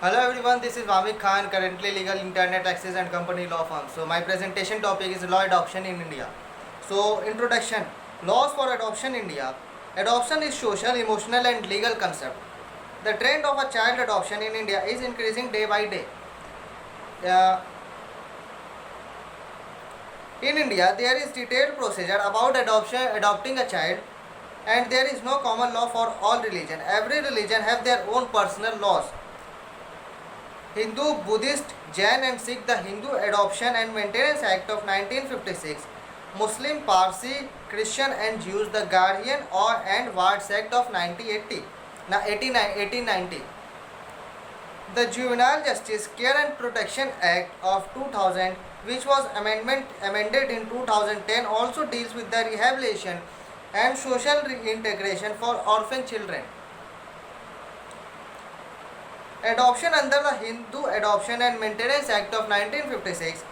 Hello everyone, this is Vamik Khan, currently legal internet access and company law firm. So my presentation topic is law adoption in India. So introduction, laws for adoption in India. Adoption is social, emotional and legal concept. The trend of a child adoption in India is increasing day by day. Uh, in India, there is detailed procedure about adopting a child, and there is no common law for all religion. Every religion have their own personal laws. Hindu, Buddhist, Jain and Sikh, the Hindu Adoption and Maintenance Act of 1956, Muslim, Parsi, Christian and Jews, the Guardian and Wards Act of 1890, the Juvenile Justice Care and Protection Act of 2000, which was amended in 2010, also deals with the rehabilitation and social reintegration for orphan children. Adoption under the Hindu Adoption and Maintenance Act of 1956.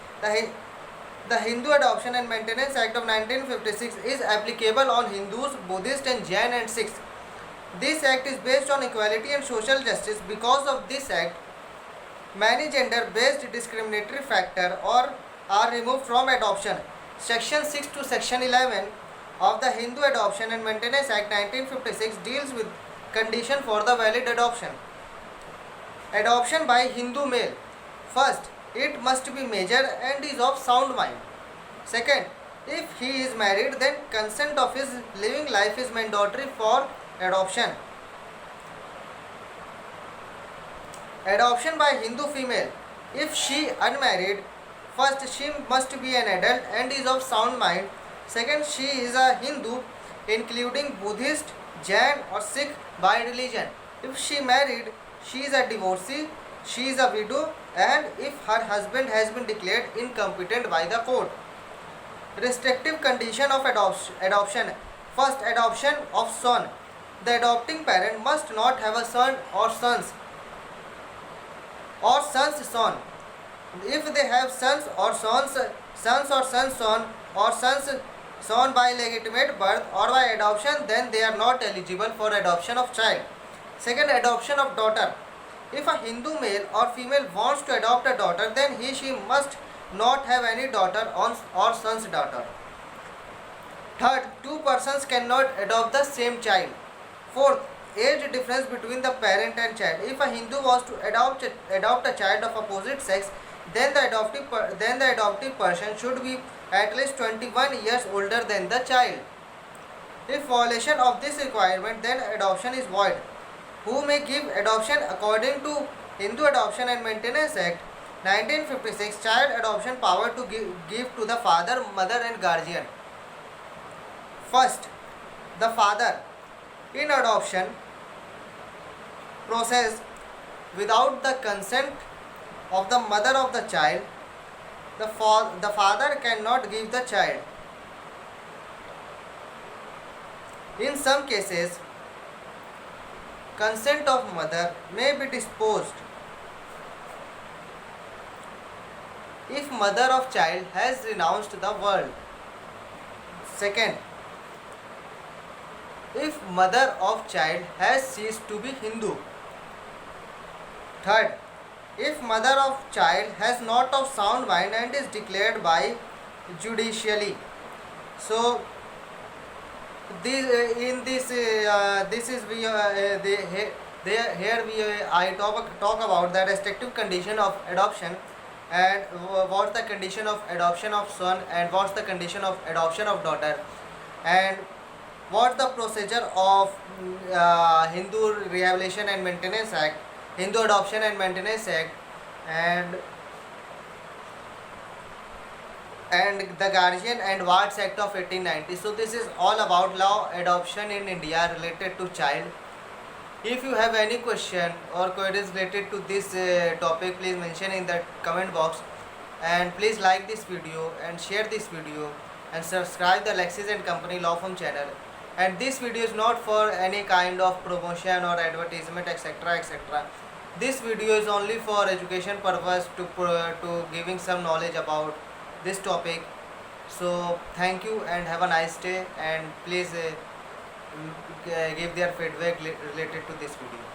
The Hindu Adoption and Maintenance Act of 1956 is applicable on Hindus, Buddhists and Jain and Sikhs. This act is based on equality and social justice. Because of this act, many gender-based discriminatory factors are removed from adoption. Section 6 to Section 11 of the Hindu Adoption and Maintenance Act 1956 deals with condition for the valid adoption. Adoption by Hindu male. First, it must be mature and is of sound mind. Second, if he is married, then consent of his living life is mandatory for adoption. Adoption by Hindu female. If she unmarried, first she must be an adult and is of sound mind. Second, she is a Hindu, including Buddhist, Jain or Sikh by religion. If she married, she is a divorcee, she is a widow, and if her husband has been declared incompetent by the court. Restrictive condition of adoption. First, adoption of son. The adopting parent must not have a son or sons or son's son. If they have sons or son's son or son's son by legitimate birth or by adoption, then they are not eligible for adoption of child. Second, adoption of daughter. If a Hindu male or female wants to adopt a daughter, then she must not have any daughter or son's daughter. Third, two persons cannot adopt the same child. Fourth, age difference between the parent and child. If a Hindu wants to adopt a child of opposite sex, then the adoptive person should be at least 21 years older than the child. If violation of this requirement, then adoption is void. Who may give adoption? According to Hindu Adoption and Maintenance Act 1956, child adoption power to give to the father, mother and guardian. First, the father. In adoption process, without the consent of the mother of the child, the father cannot give the child. In some cases, consent of mother may be disposed if mother of child has renounced the world. Second, if mother of child has ceased to be Hindu. Third, if mother of child has not of sound mind and is declared by judicially. So I talk about the restrictive condition of adoption, and what's the condition of adoption of son, and what's the condition of adoption of daughter, and what's the procedure of Hindu Rehabilitation and Maintenance Act, Hindu Adoption and Maintenance Act, and the Guardian and Wards Act of 1890. So this is all about law adoption in India related to child. If you have any question or queries related to this topic, please mention in the comment box, and please like this video and share this video and subscribe the Lexis and Company Law Firm channel. And this video is not for any kind of promotion or advertisement, etc., etc. This video is only for education purpose, to giving some knowledge about this topic. So thank you and have a nice day, and please give their feedback related to this video.